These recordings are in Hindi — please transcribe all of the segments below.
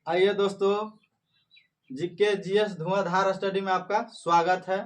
आइए दोस्तों, जीके जीएस धुआंधार स्टडी में आपका स्वागत है।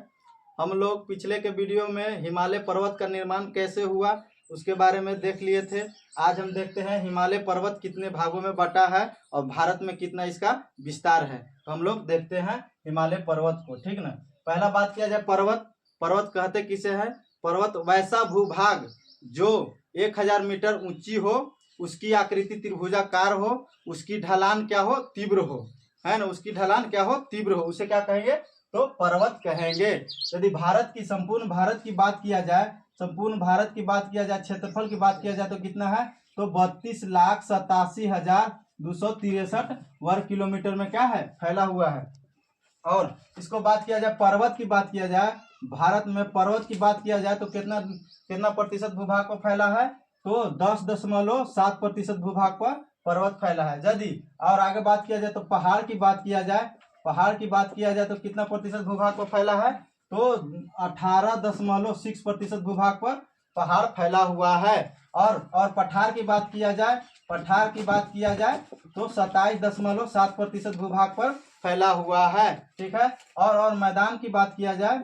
हम लोग पिछले के वीडियो में हिमालय पर्वत का निर्माण कैसे हुआ उसके बारे में देख लिए थे। आज हम देखते हैं हिमालय पर्वत कितने भागों में बटा है और भारत में कितना इसका विस्तार है। तो हम लोग देखते हैं हिमालय पर्वत को, ठीक ना। पहला बात किया जाए पर्वत। पर्वत कहते किसे है? पर्वत वैसा भूभाग जो 1000 मीटर ऊंची हो, उसकी आकृति त्रिभुजाकार हो, उसकी ढलान क्या हो? तीव्र हो, है ना। उसकी ढलान क्या हो? तीव्र हो, उसे क्या कहेंगे? तो पर्वत कहेंगे। यदि भारत की संपूर्ण भारत की बात किया जाए, संपूर्ण भारत की बात किया जाए, क्षेत्रफल की बात किया जाए तो कितना है? तो 32,87,263 वर्ग किलोमीटर में क्या है? फैला हुआ है। और इसको बात किया जाए, पर्वत की बात किया जाए, भारत में पर्वत की बात किया जाए तो कितना कितना प्रतिशत भूभाग पर फैला है? तो 10.7% भूभाग पर पर्वत फैला है। यदि और आगे बात किया जाए तो पहाड़ की बात किया जाए, पहाड़ की बात किया जाए तो कितना प्रतिशत भूभाग पर फैला है? तो 18.6% भूभाग पर पहाड़ फैला हुआ है। और पठार की बात किया जाए, पठार की बात किया जाए तो 27.7% भूभाग पर फैला हुआ है, ठीक है। और मैदान की बात किया जाए,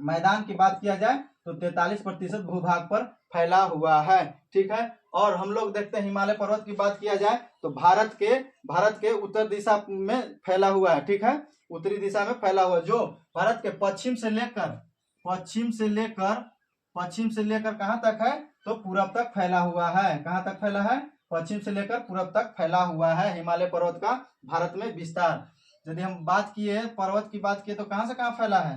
मैदान की बात किया जाए तो 43% भूभाग पर फैला हुआ है, ठीक है। और हम लोग देखते हैं हिमालय पर्वत की बात किया जाए तो भारत के उत्तर दिशा में फैला हुआ है, ठीक है। उत्तरी दिशा में फैला हुआ, जो भारत के पश्चिम से लेकर कहां तक है? तो पूरब तक फैला हुआ है। कहां तक फैला है? पश्चिम से लेकर पूरब तक फैला हुआ है हिमालय पर्वत का भारत में विस्तार। यदि हम बात किए पर्वत की बात किए तो कहां से कहां फैला है?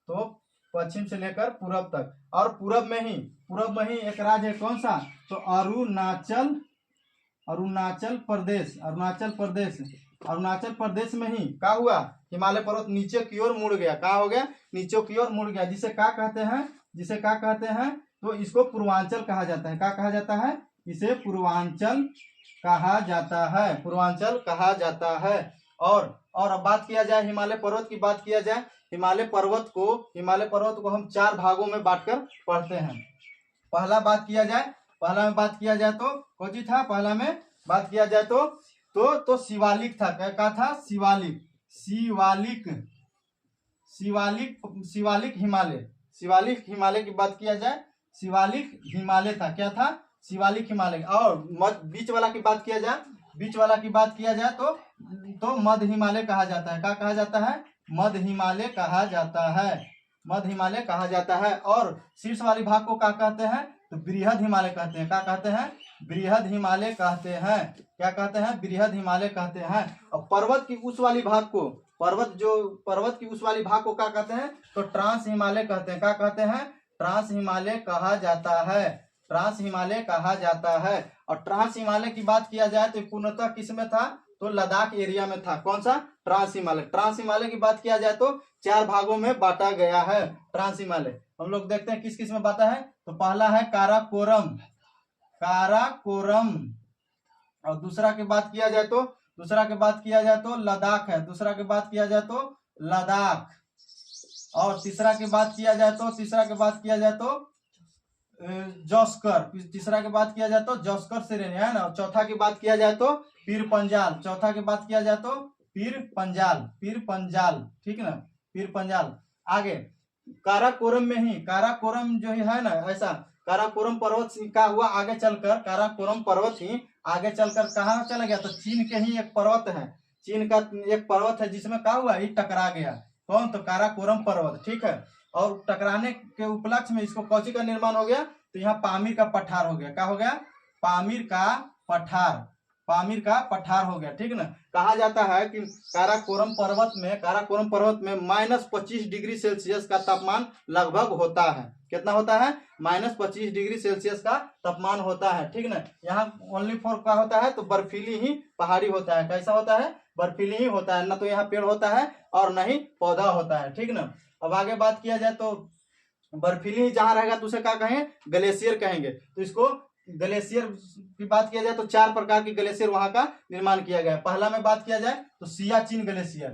तो पश्चिम से लेकर पूरब तक। और पूरब में ही एक राज्य है, कौन सा? तो अरुणाचल प्रदेश में ही क्या हुआ? हिमालय पर्वत नीचे की ओर मुड़ गया। क्या हो गया? नीचे की ओर मुड़ गया, जिसे क्या कहते हैं? तो इसको पूर्वांचल कहा जाता है। क्या कहा जाता है? इसे पूर्वांचल कहा जाता है। और अब बात किया जाए हिमालय पर्वत की बात किया जाए, हिमालय पर्वत को हम 4 भागों में बांटकर पढ़ते हैं। पहला में बात किया जाए तो कौन सी था? पहला में बात किया जाए तो शिवालिक था। क्या था? शिवालिक हिमालय की बात किया जाए, शिवालिक हिमालय था। क्या था? शिवालिक हिमालय। और बीच वाला की बात किया जाए तो मध्य हिमालय कहा जाता है। क्या कहा जाता है? मध्य हिमालय कहा जाता है। और शीर्ष वाली भाग को क्या कहते हैं? तो बृहद हिमालय कहते हैं। क्या कहते हैं? बृहद हिमालय कहते हैं। क्या कहते हैं? बृहद हिमालय कहते हैं। और पर्वत की उस वाली भाग को क्या कहते हैं? तो ट्रांस हिमालय कहते हैं। क्या कहते हैं? ट्रांस हिमालय कहा जाता है। और ट्रांस हिमालय की बात किया जाए तो पूर्णतः किस में था? तो लद्दाख एरिया में था। कौन सा? ट्रांस हिमालय की बात किया जाए तो 4 भागों में बांटा गया है ट्रांस हिमालय। हम लोग देखते हैं किस किस में बांटा है। तो पहला है काराकोरम। और दूसरा की बात किया जाए तो लद्दाख है। और तीसरा की बात किया जाए तो जॉस्कर श्रेणी है ना। चौथा की बात किया जाए तो पीर पंजाल, ठीक ना। पीर पंजाल। आगे काराकोरम जो है ना, ऐसा काराकोरम पर्वत का हुआ आगे चलकर, काराकोरम पर्वत ही आगे चलकर कहाँ चला गया? तो चीन के ही एक पर्वत है, जिसमें क्या हुआ? ये टकरा गया। कौन? तो काराकोरम पर्वत, ठीक है। और टकराने के उपलक्ष्य में इसको कौची का निर्माण हो गया? तो यहाँ पामीर का पठार हो गया। क्या हो गया? पामीर का पठार हो गया, ठीक ना। कहा जाता है कि काराकोरम पर्वत में -25 डिग्री सेल्सियस का तापमान लगभग होता है। कितना होता है? -25 डिग्री सेल्सियस का तापमान होता है, ठीक ना। यहाँ ओनली फॉर क्या होता है? तो बर्फीली ही पहाड़ी होता है। कैसा होता है? बर्फीली ही होता है, ना तो यहाँ पेड़ होता है और न ही पौधा होता है, ठीक ना। अब आगे बात किया जाए तो बर्फीली जहां रहेगा तो उसे क्या कहें? ग्लेशियर कहेंगे। तो इसको ग्लेशियर की बात किया जाए तो 4 प्रकार के ग्लेशियर वहां का निर्माण किया गया है। पहला में बात किया जाए तो सियाचिन ग्लेशियर।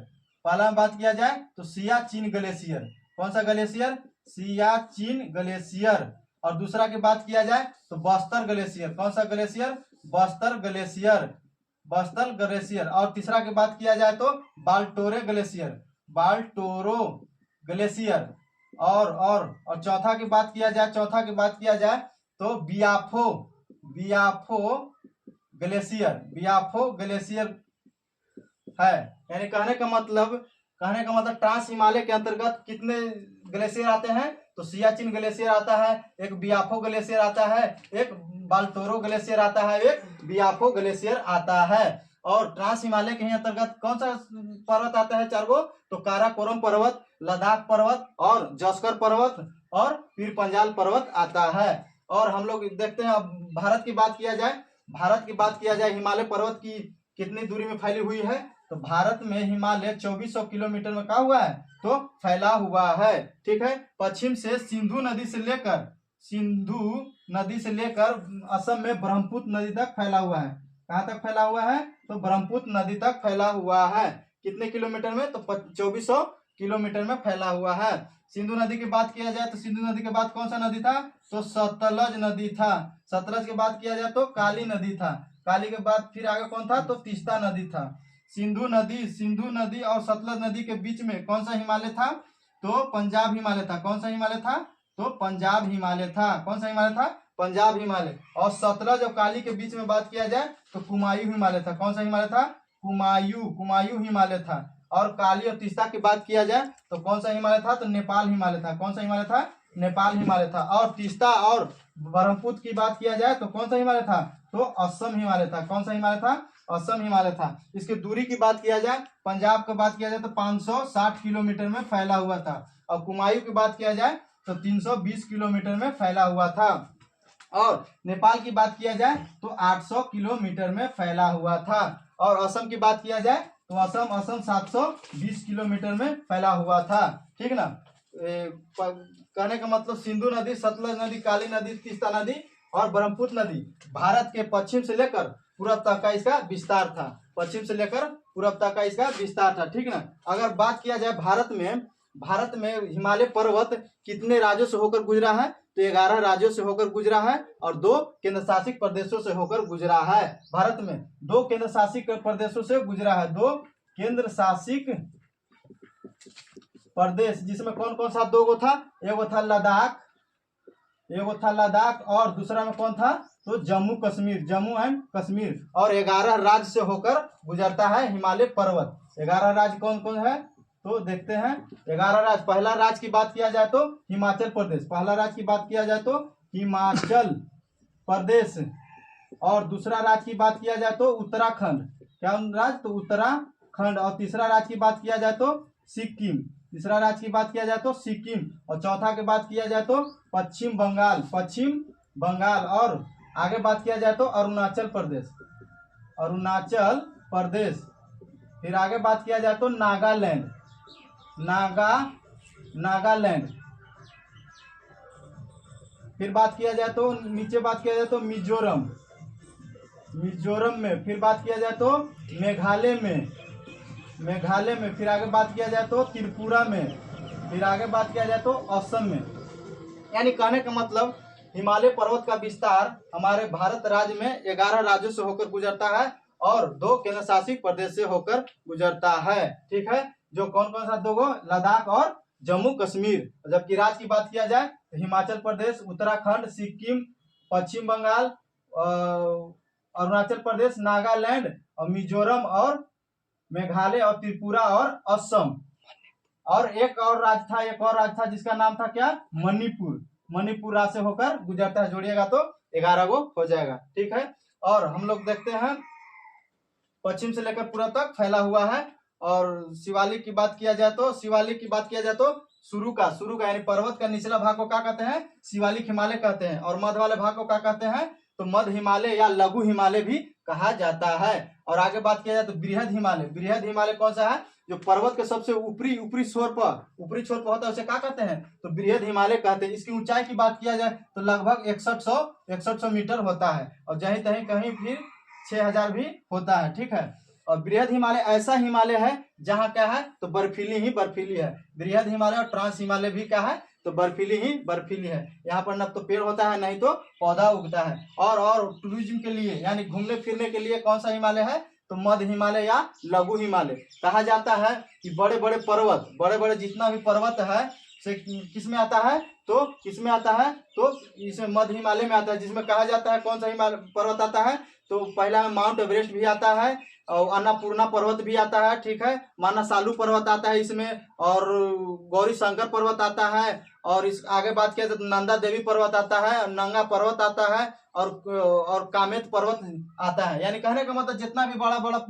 कौन सा ग्लेशियर? सियाचिन ग्लेशियर। और दूसरा की बात किया जाए तो बस्तर ग्लेशियर। कौन सा ग्लेशियर? बस्तर बस्तर ग्लेशियर। और तीसरा की बात किया जाए तो बाल्टोरे ग्लेशियर, बाल्टोरो ग्लेशियर। और चौथा की बात किया जाए तो बियाफो, बियाफो ग्लेशियर, बियाफो ग्लेशियर है। यानी कहने का मतलब ट्रांस हिमालय के अंतर्गत कितने ग्लेशियर आते हैं? तो सियाचिन ग्लेशियर आता है, एक बियाफो ग्लेशियर आता है, एक बाल्टोरो ग्लेशियर आता है, एक बियाफो ग्लेशियर आता है। और ट्रांस हिमालय के अंतर्गत कौन सा पर्वत आता है? 4 गो। तो काराकोरम पर्वत, लद्दाख पर्वत और जस्कर पर्वत और पीर पंजाल पर्वत आता है। और हम लोग देखते हैं, अब भारत की बात किया जाए, हिमालय पर्वत की कितनी दूरी में फैली हुई है? तो भारत में हिमालय 2400 किलोमीटर में कहा हुआ है, तो फैला हुआ है। ठीक है, पश्चिम से सिंधु नदी से लेकर असम में ब्रह्मपुत्र नदी तक फैला हुआ है। कहाँ तक फैला हुआ है? तो ब्रह्मपुत्र नदी तक फैला हुआ है। कितने किलोमीटर में? तो 2400 किलोमीटर में फैला हुआ है। सिंधु नदी की बात किया जाए तो सिंधु नदी के बाद कौन सा नदी था? तो सतलज नदी था। सतलज की बात किया जाए तो काली नदी था। काली के बाद फिर आगे कौन था? तो तीस्ता नदी था। सिंधु नदी और सतलज नदी के बीच में कौन सा हिमालय था? तो पंजाब हिमालय था। कौन सा हिमालय था? तो पंजाब हिमालय था। कौन सा हिमालय था? पंजाब हिमालय। और सतलज और काली के बीच में बात किया जाए तो कुमायूं हिमालय था। कौन सा हिमालय था? कुमायूं हिमालय था। और काली और तीस्ता की बात किया जाए तो कौन सा हिमालय था? तो नेपाल हिमालय था। कौन सा हिमालय था? नेपाल हिमालय था। और तीस्ता और ब्रह्मपुत्र की बात किया जाए तो कौन सा हिमालय था? तो असम हिमालय था। कौन सा हिमालय था? असम हिमालय था। इसकी दूरी की बात किया जाए, पंजाब की बात किया जाए तो 560 किलोमीटर में फैला हुआ था। और कुमायूं की बात किया जाए तो 320 किलोमीटर में फैला हुआ था। और नेपाल की बात किया जाए तो 800 किलोमीटर में फैला हुआ था। और असम की बात किया जाए तो असम 720 किलोमीटर में फैला हुआ था। ठीक ना? कहने का मतलब सिंधु नदी, सतलज नदी, काली नदी, तीस्ता नदी और ब्रह्मपुत्र नदी भारत के पश्चिम से लेकर पूरब तक का इसका विस्तार था। पश्चिम से लेकर पूरब तक का इसका विस्तार था। ठीक ना? अगर बात किया जाए भारत में हिमालय पर्वत कितने राज्यों से होकर गुजरा है? तो 11 राज्यों से होकर गुजरा है और 2 केंद्र शासित प्रदेशों से होकर गुजरा है। भारत में 2 केंद्र शासित प्रदेशों से गुजरा है। 2 केंद्र शासित प्रदेश, जिसमें कौन कौन सा 2 गो था? एक था लद्दाख और दूसरा में कौन था? तो जम्मू एंड कश्मीर। और 11 राज्य से होकर गुजरता है हिमालय पर्वत। 11 राज्य कौन कौन है? तो देखते हैं 11 राज्य। पहला राज्य की बात किया जाए तो हिमाचल प्रदेश, और दूसरा राज्य की बात किया जाए तो उत्तराखंड। क्या राज्य? तो उत्तराखंड। और तीसरा राज्य की बात किया जाए तो सिक्किम। और चौथा की बात किया जाए तो पश्चिम बंगाल। और आगे बात किया जाए तो अरुणाचल प्रदेश। फिर आगे बात किया जाए तो नागालैंड। फिर बात किया जाए तो नीचे बात किया जाए तो मिजोरम में। फिर बात किया जाए तो मेघालय में। फिर आगे बात किया जाए तो त्रिपुरा में। फिर आगे बात किया जाए तो असम में। यानी कहने का मतलब हिमालय पर्वत का विस्तार हमारे भारत राज्य में 11 राज्यों से होकर गुजरता है और 2 केंद्र शासित प्रदेश से होकर गुजरता है। ठीक है, जो कौन कौन सा 2 गो? लद्दाख और जम्मू कश्मीर। जबकि राज्य की बात किया जाए तो हिमाचल प्रदेश, उत्तराखंड, सिक्किम, पश्चिम बंगाल, अरुणाचल प्रदेश, नागालैंड और मिजोरम और मेघालय और त्रिपुरा और असम। और एक और राज्य था जिसका नाम था क्या? मणिपुर राज्य से होकर गुजरता है। जोड़िएगा तो 11 गो हो जाएगा। ठीक है, और हम लोग देखते हैं पश्चिम से लेकर पूरा तक फैला हुआ है। और शिवालिक की बात किया जाए तो शुरू का यानी पर्वत का निचला भाग को क्या कहते हैं? शिवालिक हिमालय कहते हैं। और मध्य वाले भाग को क्या कहते हैं? तो मध्य हिमालय या लघु हिमालय भी कहा जाता है। और आगे बात किया जाए तो बृहद हिमालय कौन सा है? जो पर्वत के सबसे ऊपरी छोर पर होता है उसे क्या कहते हैं? तो बृहद हिमालय कहते हैं। इसकी ऊंचाई की बात किया जाए तो लगभग 6100 मीटर होता है और कहीं फिर 6000 भी होता है। ठीक है, और बृहद हिमालय ऐसा हिमालय है जहाँ क्या है? तो बर्फीली है। बृहद हिमालय और ट्रांस हिमालय भी क्या है? तो बर्फीली है। यहाँ पर न तो पेड़ होता है नहीं तो पौधा उगता है। और टूरिज्म के लिए यानी घूमने फिरने के लिए कौन सा हिमालय है? तो मध्य हिमालय या लघु हिमालय। कहा जाता है कि बड़े बड़े पर्वत, बड़े बड़े जितना भी पर्वत है से किस में आता है, तो किसमें आता है, तो इसमें मध्य हिमालय में आता है। जिसमें कहा जाता है कौन सा हिमालय पर्वत आता है, तो पहला में माउंट एवरेस्ट भी आता है और अन्नपूर्णा पर्वत भी आता है, ठीक है, मानसालू पर्वत आता है इसमें, और गौरी शंकर पर्वत आता है, और इस आगे बात किया तो नंदा देवी पर्वत आता है, नंगा पर्वत आता है, और कामेत पर्वत आता है। यानी कहने का मतलब जितना भी बड़ा बड़ा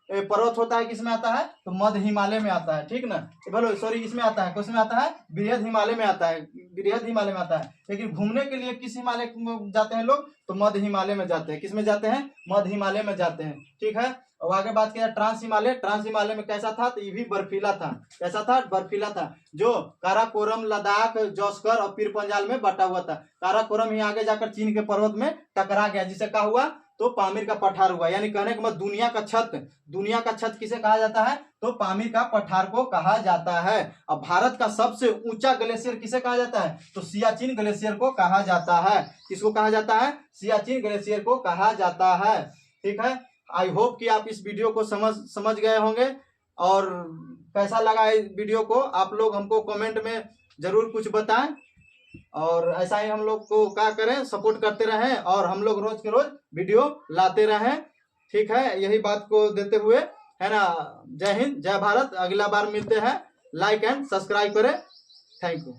पर्वत होता है किसमें आता है, तो मध्य हिमालय में आता है, ठीक ना। बोलो सॉरी, इसमें आता है, किसमें आता है, बृहद हिमालय में आता है, बृहद हिमालय में आता है। लेकिन घूमने के लिए किस हिमालय में जाते हैं लोग, तो मध्य हिमालय में जाते हैं। किसमें जाते हैं, मध्य हिमालय में जाते हैं, ठीक है। और आगे बात किया ट्रांस हिमालय। ट्रांस हिमालय में कैसा था, तो ये भी बर्फीला था। कैसा था, बर्फीला था, जो काराकोरम, लद्दाख, जौस्कर और पीर पंजाल में बटा हुआ था। काराकोरम ही आगे जाकर चीन के पर्वत में टकरा गया, जिससे क्या हुआ, तो पामीर का पठार हुआ। यानी कहने का मतलब दुनिया का छत, दुनिया का छत किसे कहा जाता है, तो पामीर का पठार को कहा जाता है। अब भारत का सबसे ऊंचा ग्लेशियर किसे कहा जाता है, तो सियाचिन ग्लेशियर को कहा जाता है। किसको कहा जाता है, सियाचिन ग्लेशियर को कहा जाता है, ठीक है। आई होप कि आप इस वीडियो को समझ गए होंगे। और कैसा लगा इस वीडियो को, आप लोग हमको कमेंट में जरूर कुछ बताएं। और ऐसा ही हम लोग को क्या करें, सपोर्ट करते रहें, और हम लोग रोज के रोज वीडियो लाते रहें, ठीक है। यही बात को देते हुए, है ना, जय हिंद, जय भारत। अगला बार मिलते हैं, लाइक एंड सब्सक्राइब करें। Thank you.